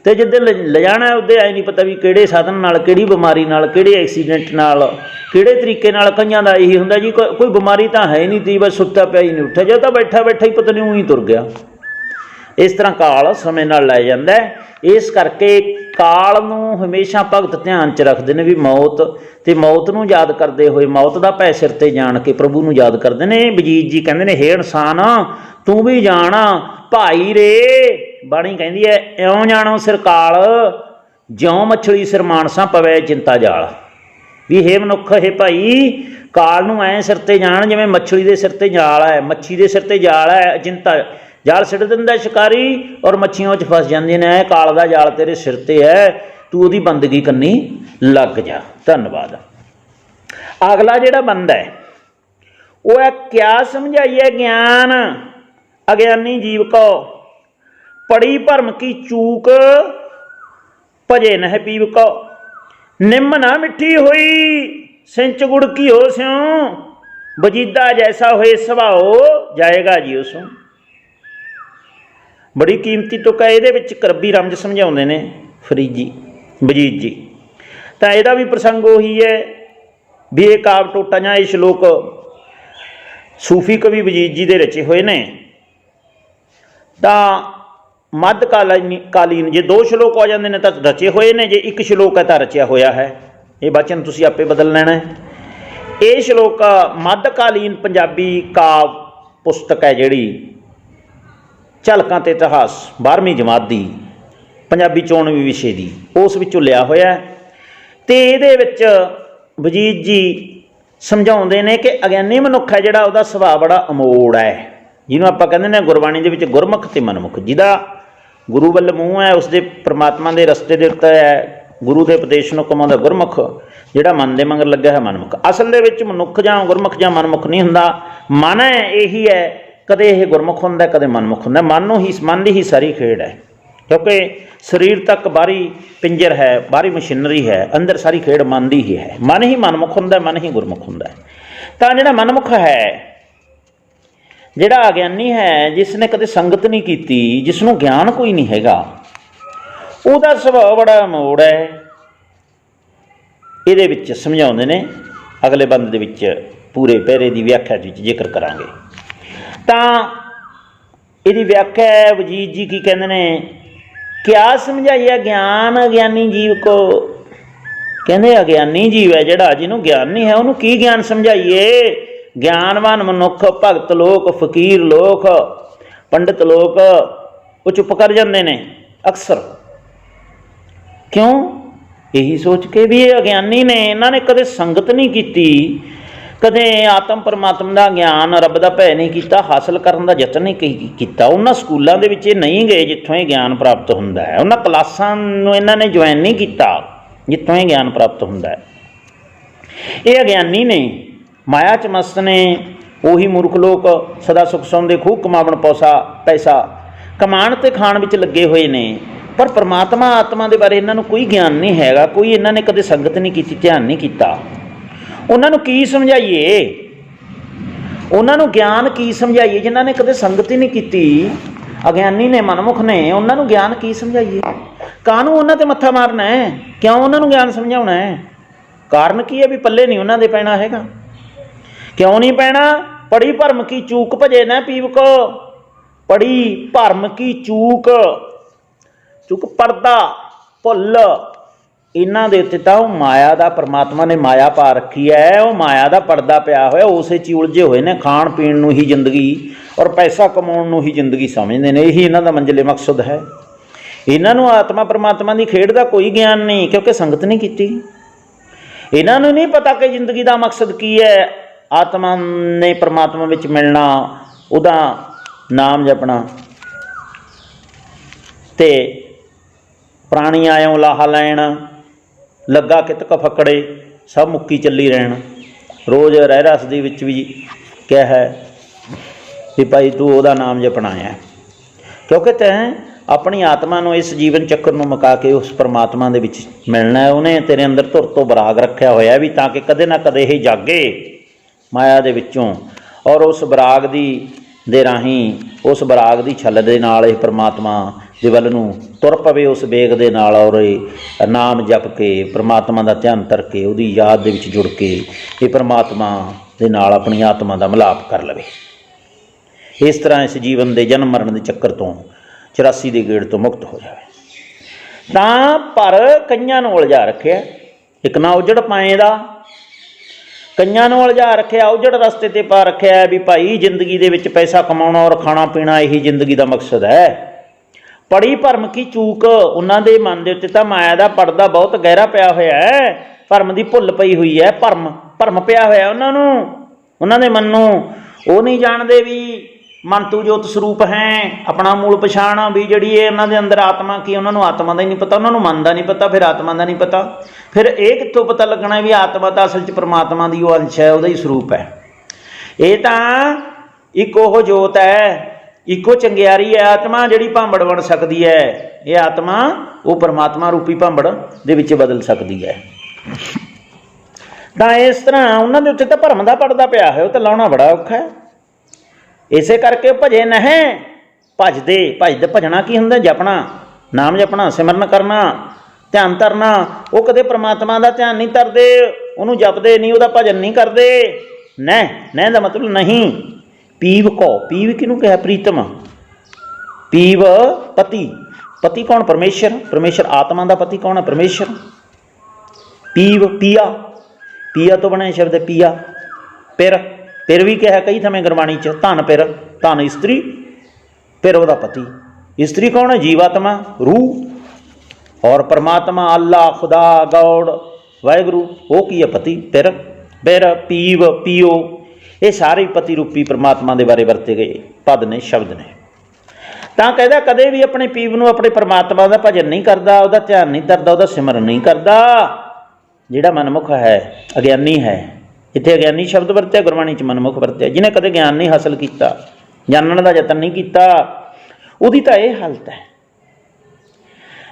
ਅਤੇ ਜਿੱਦਾਂ ਲਿਜਾਣਾ ਉਹਦੇ ਆਏ ਨਹੀਂ ਪਤਾ ਵੀ ਕਿਹੜੇ ਸਾਧਨ ਨਾਲ, ਕਿਹੜੀ ਬਿਮਾਰੀ ਨਾਲ, ਕਿਹੜੇ ਐਕਸੀਡੈਂਟ ਨਾਲ, ਕਿਹੜੇ ਤਰੀਕੇ ਨਾਲ। ਕਈਆਂ ਦਾ ਇਹੀ ਹੁੰਦਾ ਜੀ ਕੋਈ ਬਿਮਾਰੀ ਤਾਂ ਹੈ ਨਹੀਂ ਤੀ, ਬਸ ਸੁੱਤਾ ਪਿਆ ਹੀ ਨਹੀਂ ਉੱਠਿਆ, ਜਾਂ ਤਾਂ ਬੈਠਾ ਬੈਠਾ ਹੀ ਪਤਾ ਨਹੀਂ ਊਂ ਹੀ ਤੁਰ ਗਿਆ। ਇਸ ਤਰ੍ਹਾਂ ਕਾਲ ਸਮੇਂ ਨਾਲ ਲੈ ਜਾਂਦਾ। ਇਸ ਕਰਕੇ ਕਾਲ ਨੂੰ ਹਮੇਸ਼ਾ ਭਗਤ ਧਿਆਨ 'ਚ ਰੱਖਦੇ ਨੇ ਵੀ ਮੌਤ, ਅਤੇ ਮੌਤ ਨੂੰ ਯਾਦ ਕਰਦੇ ਹੋਏ, ਮੌਤ ਦਾ ਭੈ ਸਿਰ 'ਤੇ ਜਾਣ ਕੇ ਪ੍ਰਭੂ ਨੂੰ ਯਾਦ ਕਰਦੇ ਨੇ। ਵਜੀਦ ਜੀ ਕਹਿੰਦੇ ਨੇ, ਹੇ ਇਨਸਾਨ ਤੂੰ ਵੀ ਜਾਣ ਭਾਈ ਰੇ। ਬਾਣੀ ਕਹਿੰਦੀ ਹੈ, ਇਉਂ ਜਾਣੋ ਸਿਰ ਕਾਲ, ਜਿਉਂ ਮੱਛਲੀ ਸਿਰ ਮਾਨਸਾ ਪਵੇ ਚਿੰਤਾ ਜਾਲ। ਵੀ ਹੇ ਮਨੁੱਖ, ਹੇ ਭਾਈ, ਕਾਲ ਨੂੰ ਐਂ ਸਿਰ 'ਤੇ ਜਾਣ ਜਿਵੇਂ ਮੱਛਲੀ ਦੇ ਸਿਰ 'ਤੇ ਜਾਲ ਹੈ, ਮੱਛੀ ਦੇ ਸਿਰ 'ਤੇ ਜਾਲ ਹੈ, ਚਿੰਤਾ ਜਾਲ ਸਿੱਟ ਦਿੰਦਾ ਸ਼ਿਕਾਰੀ ਔਰ ਮੱਛੀਆਂ 'ਚ ਫਸ ਜਾਂਦੀਆਂ ਨੇ। ਕਾਲ ਦਾ ਜਾਲ ਤੇਰੇ ਸਿਰ 'ਤੇ ਹੈ, ਤੂੰ ਉਹਦੀ ਬੰਦਗੀ ਕੰਨੀ ਲੱਗ ਜਾ। ਧੰਨਵਾਦ। ਅਗਲਾ ਜਿਹੜਾ ਬੰਦਾ ਹੈ ਉਹ ਹੈ, ਕਿਆ ਸਮਝਾਈਏ ਗਿਆਨ ਅਗਿਆਨੀ ਜੀਵ ਕੋ, ਪੜੀ ਭਰਮ ਕੀ ਚੂਕ ਭਜੇ ਨਹਿ ਪੀਵ ਕੋ। ਨਿੰਮ ਨਾ ਮਿੱਠੀ ਹੋਈ ਸਿੰਚ ਗੁੜ ਕੀ ਹੋ ਸਿਉ, ਵਜੀਦਾ ਜੈਸਾ ਹੋਏ ਸੁਭਾਓ ਜਾਏਗਾ ਜੀ ਉਸੋਂ। ਬੜੀ ਕੀਮਤੀ ਤੁਕ ਹੈ। ਇਹਦੇ ਵਿੱਚ ਕਰਬੀ ਰਮਜ ਸਮਝਾਉਂਦੇ ਨੇ ਫਰੀਦੀ ਵਜੀਦ ਜੀ। ਤਾਂ ਇਹਦਾ ਵੀ ਪ੍ਰਸੰਗ ਉਹੀ ਹੈ ਵੀ ਇਹ ਕਾਵ ਟੋਟਾ ਜਾਂ ਇਹ ਸ਼ਲੋਕ ਸੂਫੀ ਕਵੀ ਵਜੀਦ ਜੀ ਦੇ ਰਚੇ ਹੋਏ ਨੇ। ਤਾਂ ਮੱਧ ਕਾਲੀਨ ਜੇ 2 ਸ਼ਲੋਕ ਆ ਜਾਂਦੇ ਨੇ ਤਾਂ ਰਚੇ ਹੋਏ ਨੇ, ਜੇ 1 ਸ਼ਲੋਕ ਹੈ ਤਾਂ ਰਚਿਆ ਹੋਇਆ ਹੈ। ਇਹ ਵਚਨ ਤੁਸੀਂ ਆਪੇ ਬਦਲ ਲੈਣਾ ਹੈ। ਇਹ ਸ਼ਲੋਕ ਮੱਧਕਾਲੀਨ ਪੰਜਾਬੀ ਕਾਵ ਪੁਸਤਕ ਹੈ ਜਿਹੜੀ ਝਲਕਾਂ ਤੇ ਇਤਿਹਾਸ 12ਵੀਂ ਜਮਾਤ ਦੀ ਪੰਜਾਬੀ ਚੋਣਵੀਂ ਵਿਸ਼ੇ ਦੀ, ਉਸ ਵਿੱਚੋਂ ਲਿਆ ਹੋਇਆ। ਅਤੇ ਇਹਦੇ ਵਿੱਚ ਵਜੀਦ ਜੀ ਸਮਝਾਉਂਦੇ ਨੇ ਕਿ ਅਗਿਆਨੀ ਮਨੁੱਖ ਹੈ ਜਿਹੜਾ, ਉਹਦਾ ਸੁਭਾਅ ਬੜਾ ਅਮੋੜ ਹੈ, ਜਿਹਨੂੰ ਆਪਾਂ ਕਹਿੰਦੇ ਨੇ ਗੁਰਬਾਣੀ ਦੇ ਵਿੱਚ ਗੁਰਮੁਖ ਅਤੇ ਮਨਮੁਖ। ਜਿਹਦਾ ਗੁਰੂ ਵੱਲ ਮੂੰਹ ਹੈ, ਉਸਦੇ ਪ੍ਰਮਾਤਮਾ ਦੇ ਰਸਤੇ ਦੇ ਉੱਤੇ ਹੈ, ਗੁਰੂ ਦੇ ਉਪਦੇਸ਼ ਨੂੰ ਕਮਾਉਂਦਾ ਗੁਰਮੁਖ, ਜਿਹੜਾ ਮਨ ਦੇ ਮਗਰ ਲੱਗਿਆ ਹੈ ਮਨਮੁਖ। ਅਸਲ ਦੇ ਵਿੱਚ ਮਨੁੱਖ ਜਾਂ ਗੁਰਮੁਖ ਜਾਂ ਮਨਮੁਖ ਨਹੀਂ ਹੁੰਦਾ, ਮਨ ਹੈ, ਇਹੀ ਹੈ। ਕਦੇ ਇਹ ਗੁਰਮੁਖ ਹੁੰਦਾ, ਕਦੇ ਮਨਮੁਖ ਹੁੰਦਾ। ਮਨ ਦੀ ਹੀ ਸਾਰੀ ਖੇਡ ਹੈ, ਕਿਉਂਕਿ ਸਰੀਰ ਤੱਕ ਬਾਹਰੀ ਪਿੰਜਰ ਹੈ, ਬਾਹਰੀ ਮਸ਼ੀਨਰੀ ਹੈ, ਅੰਦਰ ਸਾਰੀ ਖੇਡ ਮਨ ਦੀ ਹੀ ਹੈ। ਮਨ ਹੀ ਮਨਮੁਖ ਹੁੰਦਾ, ਮਨ ਹੀ ਗੁਰਮੁਖ ਹੁੰਦਾ। ਤਾਂ ਜਿਹੜਾ ਮਨਮੁਖ ਹੈ, ਜਿਹੜਾ ਅਗਿਆਨੀ ਹੈ, ਜਿਸ ਨੇ ਕਦੇ ਸੰਗਤ ਨਹੀਂ ਕੀਤੀ, ਜਿਸ ਨੂੰ ਗਿਆਨ ਕੋਈ ਨਹੀਂ ਹੈਗਾ, ਉਹਦਾ ਸੁਭਾਅ ਬੜਾ ਮੋੜ ਹੈ। ਇਹਦੇ ਵਿੱਚ ਸਮਝਾਉਂਦੇ ਨੇ, ਅਗਲੇ ਬੰਦ ਦੇ ਵਿੱਚ ਪੂਰੇ ਪਹਿਰੇ ਦੀ ਵਿਆਖਿਆ ਵਿੱਚ ਜ਼ਿਕਰ ਕਰਾਂਗੇ। ਤਾਂ ਇਹਦੀ ਵਿਆਖਿਆ ਵਜੀਦ ਜੀ ਕੀ ਕਹਿੰਦੇ ਨੇ, ਕਿਆ ਸਮਝਾਈਏ ਗਿਆਨ ਅਗਿਆਨੀ ਜੀਵ ਕੋ। ਕਹਿੰਦੇ ਅਗਿਆਨੀ ਜੀਵ ਹੈ ਜਿਹੜਾ, ਜਿਹਨੂੰ ਗਿਆਨ ਨਹੀਂ ਹੈ, ਉਹਨੂੰ ਕੀ ਗਿਆਨ ਸਮਝਾਈਏ। ਗਿਆਨਵਾਨ ਮਨੁੱਖ, ਭਗਤ ਲੋਕ, ਫਕੀਰ ਲੋਕ, ਪੰਡਿਤ ਲੋਕ ਉਹ ਚੁੱਪ ਕਰ ਜਾਂਦੇ ਨੇ ਅਕਸਰ। ਕਿਉਂ? ਇਹੀ ਸੋਚ ਕੇ ਵੀ ਇਹ ਅਗਿਆਨੀ ਨੇ, ਇਹਨਾਂ ਨੇ ਕਦੇ ਸੰਗਤ ਨਹੀਂ ਕੀਤੀ, ਕਦੇ ਆਤਮ ਪਰਮਾਤਮਾ ਦਾ ਗਿਆਨ, ਰੱਬ ਦਾ ਭੈ ਨਹੀਂ ਕੀਤਾ, ਹਾਸਲ ਕਰਨ ਦਾ ਯਤਨ ਨਹੀਂ ਕੀਤਾ। ਉਹਨਾਂ ਸਕੂਲਾਂ ਦੇ ਵਿੱਚ ਇਹ ਨਹੀਂ ਗਏ ਜਿੱਥੋਂ ਇਹ ਗਿਆਨ ਪ੍ਰਾਪਤ ਹੁੰਦਾ ਹੈ। ਉਹਨਾਂ ਕਲਾਸਾਂ ਨੂੰ ਇਹਨਾਂ ਨੇ ਜੁਆਇਨ ਨਹੀਂ ਕੀਤਾ ਜਿੱਥੋਂ ਇਹ ਗਿਆਨ ਪ੍ਰਾਪਤ ਹੁੰਦਾ ਹੈ। ਇਹ ਅਗਿਆਨੀ ਨੇ, ਮਾਇਆ 'ਚ ਮਸਤ ਨੇ। ਉਹੀ ਮੂਰਖ ਲੋਕ ਸਦਾ ਸੁਖ ਸੌਂਦੇ, ਖੂਬ ਕਮਾਵਣ ਪੈਸਾ ਕਮਾਉਣ ਅਤੇ ਖਾਣ ਵਿੱਚ ਲੱਗੇ ਹੋਏ ਨੇ। ਪਰ ਪਰਮਾਤਮਾ ਆਤਮਾ ਦੇ ਬਾਰੇ ਇਹਨਾਂ ਨੂੰ ਕੋਈ ਗਿਆਨ ਨਹੀਂ ਹੈਗਾ। ਕੋਈ ਇਹਨਾਂ ਨੇ ਕਦੇ ਸੰਗਤ ਨਹੀਂ ਕੀਤੀ, ਧਿਆਨ ਨਹੀਂ ਕੀਤਾ। ਉਹਨਾਂ ਨੂੰ ਕੀ ਸਮਝਾਈਏ? ਉਹਨਾਂ ਨੂੰ ਗਿਆਨ ਕੀ ਸਮਝਾਈਏ ਜਿਨ੍ਹਾਂ ਨੇ ਕਦੇ ਸੰਗਤ ਹੀ ਨਹੀਂ ਕੀਤੀ? ਅਗਿਆਨੀ ਨੇ, ਮਨਮੁਖ ਨੇ, ਉਹਨਾਂ ਨੂੰ ਗਿਆਨ ਕੀ ਸਮਝਾਈਏ? ਕਾਹਨੂੰ ਉਹਨਾਂ 'ਤੇ ਮੱਥਾ ਮਾਰਨਾ ਹੈ? ਕਿਉਂ ਉਹਨਾਂ ਨੂੰ ਗਿਆਨ ਸਮਝਾਉਣਾ ਹੈ? ਕਾਰਨ ਕੀ ਹੈ ਵੀ ਪੱਲੇ ਨਹੀਂ ਉਹਨਾਂ ਦੇ ਪੈਣਾ ਹੈਗਾ? ਕਿਉਂ ਨਹੀਂ ਪੈਣਾ? ਪੜੀ ਭਰਮ ਕੀ ਚੂਕ ਭਜੇ ਨਾ ਪੀਵਕ। ਪੜੀ ਭਰਮ ਕੀ ਚੂਕ ਪਰਦਾ ਭੁੱਲ, ਇਹਨਾਂ ਦੇ ਉੱਤੇ ਤਾਂ ਉਹ ਮਾਇਆ ਦਾ, ਪਰਮਾਤਮਾ ਨੇ ਮਾਇਆ ਪਾ ਰੱਖੀ ਹੈ। ਉਹ ਮਾਇਆ ਦਾ ਪਰਦਾ ਪਿਆ ਹੋਇਆ, ਉਸੇ 'ਚ ਉਲਝੇ ਹੋਏ ਨੇ। ਖਾਣ ਪੀਣ ਨੂੰ ਹੀ ਜ਼ਿੰਦਗੀ ਔਰ ਪੈਸਾ ਕਮਾਉਣ ਨੂੰ ਹੀ ਜ਼ਿੰਦਗੀ ਸਮਝਦੇ ਨੇ। ਇਹੀ ਇਹਨਾਂ ਦਾ ਮੰਜ਼ਿਲੇ ਮਕਸਦ ਹੈ। ਇਹਨਾਂ ਨੂੰ ਆਤਮਾ ਪਰਮਾਤਮਾ ਦੀ ਖੇਡ ਦਾ ਕੋਈ ਗਿਆਨ ਨਹੀਂ, ਕਿਉਂਕਿ ਸੰਗਤ ਨਹੀਂ ਕੀਤੀ। ਇਹਨਾਂ ਨੂੰ ਨਹੀਂ ਪਤਾ ਕਿ ਜ਼ਿੰਦਗੀ ਦਾ ਮਕਸਦ ਕੀ ਹੈ। ਆਤਮਾ ਨੇ ਪਰਮਾਤਮਾ ਵਿੱਚ ਮਿਲਣਾ, ਉਹਦਾ ਨਾਮ ਜਪਣਾ, ਅਤੇ ਪ੍ਰਾਣੀ ਆਇਓ ਲਾਹਾ ਲੈਣ, ਲੱਗਾ ਕਿਤਕ ਫਕੜੇ, ਸਭ ਮੁੱਕੀ ਚੱਲੀ ਰਹਿਣ। ਰੋਜ਼ ਰਹਿ ਰਸ ਦੇ ਵਿੱਚ ਵੀ ਕਿਹਾ ਹੈ ਕਿ ਭਾਈ ਤੂੰ ਉਹਦਾ ਨਾਮ ਜਪਣਾ ਹੈ, ਕਿਉਂਕਿ ਤੈਂ ਆਪਣੀ ਆਤਮਾ ਨੂੰ, ਇਸ ਜੀਵਨ ਚੱਕਰ ਨੂੰ ਮੁਕਾ ਕੇ ਉਸ ਪਰਮਾਤਮਾ ਦੇ ਵਿੱਚ ਮਿਲਣਾ ਹੈ। ਉਹਨੇ ਤੇਰੇ ਅੰਦਰ ਧੁਰ ਤੋਂ ਬਰਾਗ ਰੱਖਿਆ ਹੋਇਆ ਵੀ ਤਾਂ ਕਿ ਕਦੇ ਨਾ ਕਦੇ ਇਹ ਜਾਗੇ ਮਾਇਆ ਦੇ ਵਿੱਚੋਂ, ਔਰ ਉਸ ਬਰਾਗ ਦੇ ਰਾਹੀਂ, ਉਸ ਬਰਾਗ ਦੀ ਛੱਲ ਦੇ ਨਾਲ ਇਹ ਪਰਮਾਤਮਾ ਦੇ ਵੱਲ ਨੂੰ ਤੁਰ ਪਵੇ, ਉਸ ਵੇਗ ਦੇ ਨਾਲ, ਔਰ ਇਹ ਨਾਮ ਜਪ ਕੇ ਪਰਮਾਤਮਾ ਦਾ ਧਿਆਨ ਧਰ ਕੇ ਉਹਦੀ ਯਾਦ ਦੇ ਵਿੱਚ ਜੁੜ ਕੇ ਇਹ ਪਰਮਾਤਮਾ ਦੇ ਨਾਲ ਆਪਣੀ ਆਤਮਾ ਦਾ ਮਿਲਾਪ ਕਰ ਲਵੇ। ਇਸ ਤਰ੍ਹਾਂ ਇਸ ਜੀਵਨ ਦੇ ਜਨਮ ਮਰਨ ਦੇ ਚੱਕਰ ਤੋਂ, 84 ਦੇ ਗੇੜ ਤੋਂ ਮੁਕਤ ਹੋ ਜਾਵੇ। ਤਾਂ ਪਰ ਕਈਆਂ ਨੂੰ ਉਲਝਾ ਰੱਖਿਆ, ਇੱਕ ਨਾ ਉਜੜ ਪਾਏ ਦਾ, ਕਈਆਂ ਨੂੰ ਉਲਝਾ ਰੱਖਿਆ, ਉਜੜ ਰਸਤੇ 'ਤੇ ਪਾ ਰੱਖਿਆ ਵੀ ਭਾਈ ਜ਼ਿੰਦਗੀ ਦੇ ਵਿੱਚ ਪੈਸਾ ਕਮਾਉਣਾ ਔਰ ਖਾਣਾ ਪੀਣਾ ਇਹੀ ਜ਼ਿੰਦਗੀ ਦਾ ਮਕਸਦ ਹੈ। ਪੜੀ ਭਰਮ ਕੀ ਚੂਕ, ਉਹਨਾਂ ਦੇ ਮਨ ਦੇ ਉੱਤੇ ਤਾਂ ਮਾਇਆ ਦਾ ਪਰਦਾ ਬਹੁਤ ਗਹਿਰਾ ਪਿਆ ਹੋਇਆ ਹੈ। ਭਰਮ ਦੀ ਭੁੱਲ ਪਈ ਹੋਈ ਹੈ। ਭਰਮ ਪਿਆ ਹੋਇਆ ਉਹਨਾਂ ਨੂੰ, ਉਹਨਾਂ ਦੇ ਮਨ ਨੂੰ। ਉਹ ਨਹੀਂ ਜਾਣਦੇ ਵੀ ਮਨ ਤੂੰ ਜੋਤ ਸਰੂਪ ਹੈ, ਆਪਣਾ ਮੂਲ ਪਛਾਣ ਵੀ ਜਿਹੜੀ ਇਹ ਉਹਨਾਂ ਦੇ ਅੰਦਰ ਆਤਮਾ ਕੀ, ਉਹਨਾਂ ਨੂੰ ਆਤਮਾ ਦਾ ਹੀ ਨਹੀਂ ਪਤਾ, ਉਹਨਾਂ ਨੂੰ ਮਨ ਦਾ ਨਹੀਂ ਪਤਾ, ਫਿਰ ਆਤਮਾ ਦਾ ਨਹੀਂ ਪਤਾ। ਫਿਰ ਇਹ ਕਿੱਥੋਂ ਪਤਾ ਲੱਗਣਾ ਵੀ ਆਤਮਾ ਤਾਂ ਅਸਲ 'ਚ ਪਰਮਾਤਮਾ ਦੀ ਉਹ ਅੰਸ਼ ਹੈ, ਉਹਦਾ ਹੀ ਸਰੂਪ ਹੈ। ਇਹ ਤਾਂ ਇੱਕ ਉਹ ਜੋਤ ਹੈ, ਇੱਕੋ ਚੰਗਿਆਰੀ ਹੈ ਆਤਮਾ ਜਿਹੜੀ ਭਾਂਬੜ ਬਣ ਸਕਦੀ ਹੈ। ਇਹ ਆਤਮਾ ਉਹ ਪਰਮਾਤਮਾ ਰੂਪੀ ਭਾਂਬੜ ਦੇ ਵਿੱਚ ਬਦਲ ਸਕਦੀ ਹੈ। ਤਾਂ ਇਸ ਤਰ੍ਹਾਂ ਉਹਨਾਂ ਦੇ ਉੱਤੇ ਤਾਂ ਭਰਮ ਦਾ ਪਰਦਾ ਪਿਆ ਹੋਇਆ, ਉਹ ਤਾਂ ਲਾਉਣਾ ਬੜਾ ਔਖਾ ਹੈ। ਇਸੇ ਕਰਕੇ ਭਜੇ ਨਹੀਂ ਭਜਦੇ। ਭਜਣਾ ਕੀ ਹੁੰਦਾ? ਜਪਣਾ, ਨਾਮ ਜਪਣਾ, ਸਿਮਰਨ ਕਰਨਾ, ਧਿਆਨ ਧਰਨਾ। ਉਹ ਕਦੇ ਪਰਮਾਤਮਾ ਦਾ ਧਿਆਨ ਨਹੀਂ ਧਰਦੇ, ਉਹਨੂੰ ਜਪਦੇ ਨਹੀਂ, ਉਹਦਾ ਭਜਨ ਨਹੀਂ ਕਰਦੇ। ਨਹੀਂ ਦਾ ਮਤਲਬ ਨਹੀਂ। ਪੀਵ ਪੀਵ ਕਿਹਨੂੰ ਕਿਹਾ? ਪ੍ਰੀਤਮ। ਪੀਵ ਪਤੀ ਕੌਣ? ਪਰਮੇਸ਼ਰ। ਆਤਮਾ ਦਾ ਪਤੀ ਕੌਣ ਹੈ? ਪਰਮੇਸ਼ਰ। ਪੀਵ ਪੀਆ ਤੋਂ ਬਣਿਆ ਸ਼ਬਦ ਹੈ ਪੀਆ। ਪਿਰ ਵੀ ਕਿਹਾ ਕਈ ਥਾਵੇਂ ਗੁਰਬਾਣੀ 'ਚ। ਧਨ ਇਸਤਰੀ, ਫਿਰ ਉਹਦਾ ਪਤੀ। ਇਸਤਰੀ ਕੌਣ ਹੈ? ਜੀਵਾਤਮਾ, ਰੂਹ। ਔਰ ਪਰਮਾਤਮਾ ਅੱਲਾ, ਖੁਦਾ, ਗੌਡ, ਵਾਹਿਗੁਰੂ, ਉਹ ਕੀ ਹੈ? ਪਤੀ। ਪਿਰ ਪੀਵ, ਪੀਓ, ਇਹ ਸਾਰੇ ਪਤੀ ਰੂਪੀ ਪਰਮਾਤਮਾ ਦੇ ਬਾਰੇ ਵਰਤੇ ਗਏ ਪਦ ਨੇ, ਸ਼ਬਦ ਨੇ। ਤਾਂ ਕਹਿੰਦਾ ਕਦੇ ਵੀ ਆਪਣੇ ਪੀਵ ਨੂੰ, ਆਪਣੇ ਪਰਮਾਤਮਾ ਦਾ ਭਜਨ ਨਹੀਂ ਕਰਦਾ, ਉਹਦਾ ਧਿਆਨ ਨਹੀਂ ਧਰਦਾ, ਉਹਦਾ ਸਿਮਰਨ ਨਹੀਂ ਕਰਦਾ। ਜਿਹੜਾ ਮਨਮੁਖ ਹੈ, ਅਗਿਆਨੀ ਹੈ। ਇੱਥੇ ਅਗਿਆਨੀ ਸ਼ਬਦ ਵਰਤਿਆ, ਗੁਰਬਾਣੀ 'ਚ ਮਨਮੁਖ ਵਰਤਿਆ। ਜਿਹਨੇ ਕਦੇ ਗਿਆਨ ਨਹੀਂ ਹਾਸਲ ਕੀਤਾ, ਜਾਣਨ ਦਾ ਯਤਨ ਨਹੀਂ ਕੀਤਾ, ਉਹਦੀ ਤਾਂ ਇਹ ਹਾਲਤ ਹੈ।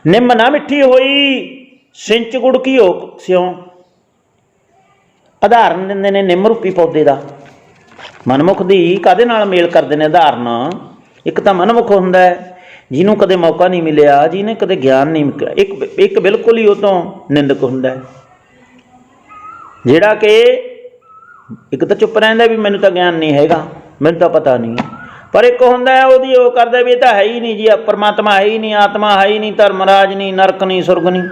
ਨਿੰਮ ਨਾ ਮਿੱਠੀ ਹੋਈ, ਸਿੰਚ ਗੁੜ ਕੀ ਹੋ ਸਿਉ। ਉਦਾਹਰਨ ਦਿੰਦੇ ਨੇ ਨਿੰਮ ਰੂਪੀ ਪੌਦੇ ਦਾ। ਮਨਮੁਖ ਦੀ ਕਾਹਦੇ ਨਾਲ ਮੇਲ ਕਰਦੇ ਨੇ ਉਦਾਹਰਨ? ਇੱਕ ਤਾਂ ਮਨਮੁਖ ਹੁੰਦਾ ਜਿਹਨੂੰ ਕਦੇ ਮੌਕਾ ਨਹੀਂ ਮਿਲਿਆ, ਜਿਹਨੇ ਕਦੇ ਗਿਆਨ ਨਹੀਂ ਮਿਲਿਆ। ਇੱਕ ਬਿਲਕੁਲ ਹੀ ਉਹ ਤੋਂ ਨਿੰਦਕ ਹੁੰਦਾ, ਜਿਹੜਾ ਕਿ ਇੱਕ ਤਾਂ ਚੁੱਪ ਰਹਿੰਦਾ ਵੀ ਮੈਨੂੰ ਤਾਂ ਗਿਆਨ ਨਹੀਂ ਹੈਗਾ, ਮੈਨੂੰ ਤਾਂ ਪਤਾ ਨਹੀਂ। ਪਰ ਇੱਕ ਹੁੰਦਾ ਉਹਦੀ ਉਹ ਕਰਦਾ ਵੀ ਇਹ ਤਾਂ ਹੈ ਹੀ ਨਹੀਂ ਜੀ, ਪਰਮਾਤਮਾ ਹੈ ਹੀ ਨਹੀਂ, ਆਤਮਾ ਹੈ ਹੀ ਨਹੀਂ, ਧਰਮਰਾਜ ਨਹੀਂ, ਨਰਕ ਨਹੀਂ, ਸੁਰਗ ਨਹੀਂ।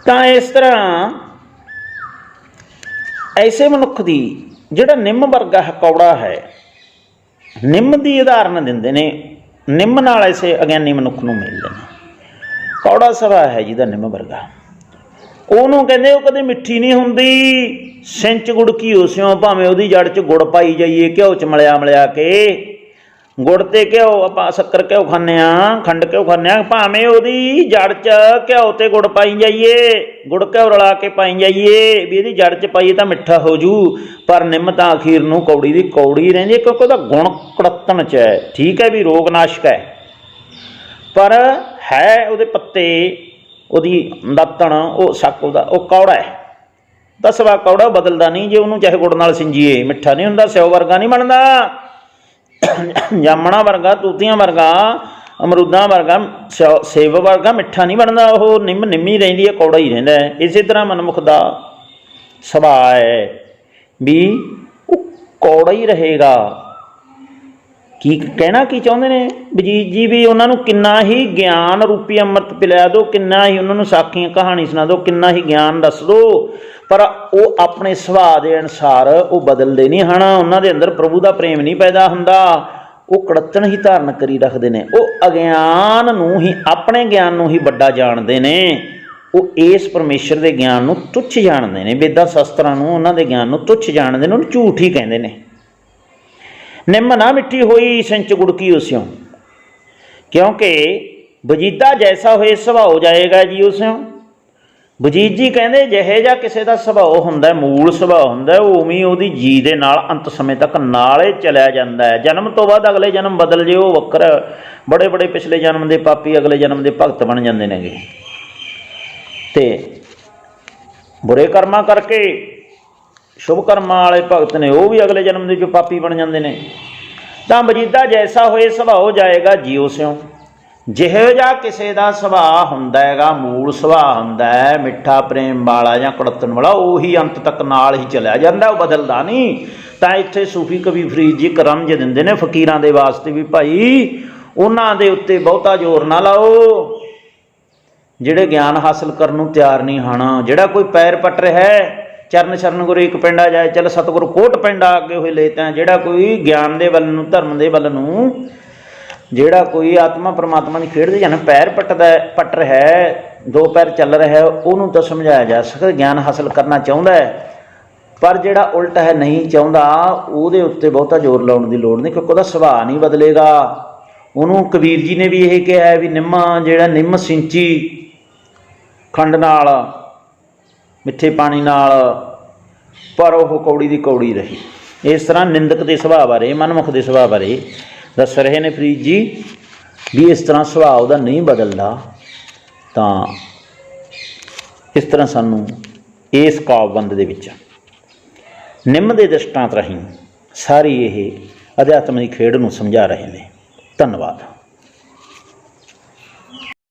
ਤਾਂ ਇਸ ਤਰ੍ਹਾਂ ਐਸੇ ਮਨੁੱਖ ਦੀ ਜਿਹੜਾ ਨਿੰਮ ਵਰਗਾ ਹੈ, ਕੌੜਾ ਹੈ, ਨਿੰਮ ਦੀ ਉਦਾਹਰਨ ਦਿੰਦੇ ਨੇ। ਨਿੰਮ ਨਾਲ ਐਸੇ ਅਗਿਆਨੀ ਮਨੁੱਖ ਨੂੰ ਮਿਲਦੇ ਨੇ। ਕੌੜਾ ਸੁਭਾਅ ਹੈ ਜਿਹਦਾ ਨਿੰਮ ਵਰਗਾ, ਉਹਨੂੰ ਕਹਿੰਦੇ ਉਹ ਕਦੇ ਮਿੱਠੀ ਨਹੀਂ ਹੁੰਦੀ। ਸਿੰਚ ਗੁੜ ਕੀ ਉਸਿਓ, ਭਾਵੇਂ ਉਹਦੀ ਜੜ 'ਚ ਗੁੜ ਪਾਈ ਜਾਈਏ ਘਿਓ 'ਚ ਮਿਲਿਆ ਕੇ। ਗੁੜ ਤੇ ਘਿਓ ਆਪਾਂ ਸ਼ੱਕਰ ਘਿਓ ਖਾਂਦੇ ਹਾਂ, ਖੰਡ ਘਿਓ ਖਾਂਦੇ ਹਾਂ, ਭਾਵੇਂ ਉਹਦੀ ਜੜ 'ਚ ਘਿਓ ਤੇ ਗੁੜ ਪਾਈ ਜਾਈਏ, ਗੁੜ ਘਿਓ ਰਲਾ ਕੇ ਪਾਈ ਜਾਈਏ ਵੀ ਇਹਦੀ ਜੜ 'ਚ ਪਾਈਏ ਤਾਂ ਮਿੱਠਾ ਹੋ ਜੂ, ਪਰ ਨਿੰਮ ਤਾਂ ਅਖੀਰ ਨੂੰ ਕੌੜੀ ਦੀ ਕੌੜੀ ਰਹਿੰਦੀ ਹੈ, ਕਿਉਂਕਿ ਉਹਦਾ ਗੁਣ ਕੜੱਤਣ 'ਚ ਹੈ। ਠੀਕ ਹੈ ਵੀ ਰੋਗ ਨਾਸ਼ਕ ਹੈ, ਪਰ ਹੈ ਉਹਦੇ ਪੱਤੇ, ਉਹਦੀ ਦਾਤਣ, ਉਹ ਸੱਕ ਉਹਦਾ ਉਹ ਕੌੜਾ ਹੈ। ਤਾਂ ਸਵਾ ਕੌੜਾ ਬਦਲਦਾ ਨਹੀਂ, ਜੇ ਉਹਨੂੰ ਚਾਹੇ ਗੁੜ ਨਾਲ ਸਿੰਜੀਏ ਮਿੱਠਾ ਨਹੀਂ ਹੁੰਦਾ, ਸਿਓ ਵਰਗਾ ਨਹੀਂ ਬਣਦਾ, ਜਾਮਣਾ ਵਰਗਾ, ਤੂਤੀਆਂ ਵਰਗਾ, ਅਮਰੂਦਾਂ ਵਰਗਾ, ਸੇਬ ਵਰਗਾ ਮਿੱਠਾ ਨਹੀਂ ਬਣਦਾ। ਉਹ ਨਿੰਮੀ ਰਹਿੰਦੀ ਹੈ, ਕੌੜਾ ਹੀ ਰਹਿੰਦਾ ਹੈ। ਇਸੇ ਤਰ੍ਹਾਂ ਮਨਮੁਖ ਦਾ ਸੁਭਾਅ ਹੈ ਵੀ ਉਹ ਕੌੜਾ ਹੀ ਰਹੇਗਾ। ਕੀ ਕਹਿਣਾ ਕੀ ਚਾਹੁੰਦੇ ਨੇ ਵਜੀਦ ਜੀ ਵੀ ਉਹਨਾਂ ਨੂੰ ਕਿੰਨਾ ਹੀ ਗਿਆਨ ਰੂਪੀ ਅੰਮ੍ਰਿਤ ਪਿਲਾ ਦਿਓ, ਕਿੰਨਾ ਹੀ ਉਹਨਾਂ ਨੂੰ ਸਾਖੀਆਂ ਕਹਾਣੀ ਸੁਣਾ ਦਿਓ, ਕਿੰਨਾ ਹੀ ਗਿਆਨ ਦੱਸ ਦਿਓ, ਪਰ ਉਹ ਆਪਣੇ ਸੁਭਾਅ ਦੇ ਅਨੁਸਾਰ ਉਹ ਬਦਲਦੇ ਨਹੀਂ ਹਨ। ਉਹਨਾਂ ਦੇ ਅੰਦਰ ਪ੍ਰਭੂ ਦਾ ਪ੍ਰੇਮ ਨਹੀਂ ਪੈਦਾ ਹੁੰਦਾ, ਉਹ ਕੜੱਤਣ ਹੀ ਧਾਰਨ ਕਰੀ ਰੱਖਦੇ ਨੇ। ਉਹ ਅਗਿਆਨ ਨੂੰ ਹੀ, ਆਪਣੇ ਗਿਆਨ ਨੂੰ ਹੀ ਵੱਡਾ ਜਾਣਦੇ ਨੇ। ਉਹ ਇਸ ਪਰਮੇਸ਼ਰ ਦੇ ਗਿਆਨ ਨੂੰ ਤੁੱਛ ਜਾਣਦੇ ਨੇ, ਵੇਦਾਂ ਸ਼ਸਤਰਾਂ ਨੂੰ, ਉਹਨਾਂ ਦੇ ਗਿਆਨ ਨੂੰ ਤੁੱਛ ਜਾਣਦੇ ਨੇ, ਉਹਨੂੰ ਝੂਠ ਹੀ ਕਹਿੰਦੇ ਨੇ। ਨਿੰਮ ਨਾ ਮਿੱਠੀ ਹੋਈ ਸਿੰਚ ਗੁੜ ਕੀ ਉਸਿਓ, ਕਿਉਂਕਿ ਵਜੀਦਾ ਜੈਸਾ ਹੋਏ ਸੁਭਾਅ ਜਾਏਗਾ ਜੀ ਉਸਿਓ। ਵਜੀਦ ਜੀ ਕਹਿੰਦੇ ਜਿਹੇ ਜਿਹਾ ਕਿਸੇ ਦਾ ਸੁਭਾਅ ਹੁੰਦਾ, ਮੂਲ ਸੁਭਾਅ ਹੁੰਦਾ, ਉਵੇਂ ਹੀ ਉਹਦੀ ਜੀ ਦੇ ਨਾਲ ਅੰਤ ਸਮੇਂ ਤੱਕ ਨਾਲੇ ਚਲਿਆ ਜਾਂਦਾ ਹੈ। ਜਨਮ ਤੋਂ ਬਾਅਦ ਅਗਲੇ ਜਨਮ ਬਦਲ ਜੇ ਉਹ ਵੱਖਰਾ, ਬੜੇ ਬੜੇ ਪਿਛਲੇ ਜਨਮ ਦੇ ਪਾਪੀ ਅਗਲੇ ਜਨਮ ਦੇ ਭਗਤ ਬਣ ਜਾਂਦੇ ਨੇਗੇ, ਤੇ ਬੁਰੇ ਕਰਮਾਂ ਕਰਕੇ ਸ਼ੁਭ ਕਰਮਾਂ ਵਾਲੇ ਭਗਤ ਨੇ ਉਹ ਵੀ ਅਗਲੇ ਜਨਮ ਦੇ ਜੋ ਪਾਪੀ ਬਣ ਜਾਂਦੇ ਨੇ। ਤਾਂ ਵਜੀਦਾ ਜੈਸਾ ਹੋਏ ਸੁਭਾਅ ਜਾਏਗਾ ਜੀਉ ਸਿਉ, ਜਿਹੋ ਜਿਹਾ ਕਿਸੇ ਦਾ ਸੁਭਾਅ ਹੁੰਦਾ ਹੈਗਾ, ਮੂਲ ਸੁਭਾਅ ਹੁੰਦਾ ਹੈ ਮਿੱਠਾ ਪ੍ਰੇਮ ਵਾਲਾ ਜਾਂ ਕੜੱਤਣ ਵਾਲਾ, ਉਹੀ ਅੰਤ ਤੱਕ ਨਾਲ ਹੀ ਚਲਿਆ ਜਾਂਦਾ, ਉਹ ਬਦਲਦਾ ਨਹੀਂ। ਤਾਂ ਇੱਥੇ ਸੂਫੀ ਕਵੀ ਫਰੀਦ ਜੀ ਕਰਮਜ ਦਿੰਦੇ ਨੇ ਫਕੀਰਾਂ ਦੇ ਵਾਸਤੇ ਵੀ ਭਾਈ ਉਹਨਾਂ ਦੇ ਉੱਤੇ ਬਹੁਤਾ ਜ਼ੋਰ ਨਾ ਲਾਓ ਜਿਹੜੇ ਗਿਆਨ ਹਾਸਲ ਕਰਨ ਨੂੰ ਤਿਆਰ ਨਹੀਂ ਹਨ। ਜਿਹੜਾ ਕੋਈ ਪੈਰ ਪੱਟ ਰਿਹਾ ਚਰਨ ਸ਼ਰਨ ਗੁਰੂ ਇੱਕ ਪਿੰਡਾ ਜਾਏ, ਚੱਲ ਸਤਿਗੁਰੂ ਕੋਟ ਪਿੰਡਾ ਅੱਗੇ ਹੋਏ ਲੈ ਤਾਂ, ਜਿਹੜਾ ਕੋਈ ਗਿਆਨ ਦੇ ਵੱਲ ਨੂੰ, ਧਰਮ ਦੇ ਵੱਲ ਨੂੰ, ਜਿਹੜਾ ਕੋਈ ਆਤਮਾ ਪਰਮਾਤਮਾ ਦੀ ਖੇਡ ਦੇ ਜਾਣਾ ਪੈਰ ਪੱਟ ਰਿਹਾ, ਦੋ ਪੈਰ ਚੱਲ ਰਿਹਾ, ਉਹਨੂੰ ਤਾਂ ਸਮਝਾਇਆ ਜਾ ਸਕਦਾ, ਗਿਆਨ ਹਾਸਲ ਕਰਨਾ ਚਾਹੁੰਦਾ ਹੈ। ਪਰ ਜਿਹੜਾ ਉਲਟ ਹੈ ਨਹੀਂ ਚਾਹੁੰਦਾ, ਉਹਦੇ ਉੱਤੇ ਬਹੁਤਾ ਜ਼ੋਰ ਲਾਉਣ ਦੀ ਲੋੜ ਨਹੀਂ, ਕਿਉਂਕਿ ਉਹਦਾ ਸੁਭਾਅ ਨਹੀਂ ਬਦਲੇਗਾ। ਉਹਨੂੰ ਕਬੀਰ ਜੀ ਨੇ ਵੀ ਇਹ ਕਿਹਾ ਵੀ ਨਿੰਮ ਸਿੰਚੀ ਖੰਡ ਨਾਲ, ਮਿੱਠੇ ਪਾਣੀ ਨਾਲ, ਪਰ ਉਹ ਕੌੜੀ ਦੀ ਕੌੜੀ ਰਹੀ। ਇਸ ਤਰ੍ਹਾਂ ਨਿੰਦਕ ਦੇ ਸੁਭਾਅ ਬਾਰੇ, ਮਨਮੁਖ ਦੇ ਸੁਭਾਅ ਬਾਰੇ ਦੱਸ ਰਹੇ ਨੇ ਫਰੀਦ ਜੀ ਵੀ ਇਸ ਤਰ੍ਹਾਂ ਸੁਭਾਅ ਉਹਦਾ ਨਹੀਂ ਬਦਲਦਾ। ਤਾਂ ਇਸ ਤਰ੍ਹਾਂ ਸਾਨੂੰ ਇਸ ਕਾਵਿ-ਬੰਦ ਦੇ ਵਿੱਚ ਨਿੰਮ ਦੇ ਦ੍ਰਿਸ਼ਟਾਂਤ ਰਾਹੀਂ ਸਾਰੀ ਇਹ ਅਧਿਆਤਮ ਦੀ ਖੇਡ ਨੂੰ ਸਮਝਾ ਰਹੇ ਨੇ। ਧੰਨਵਾਦ।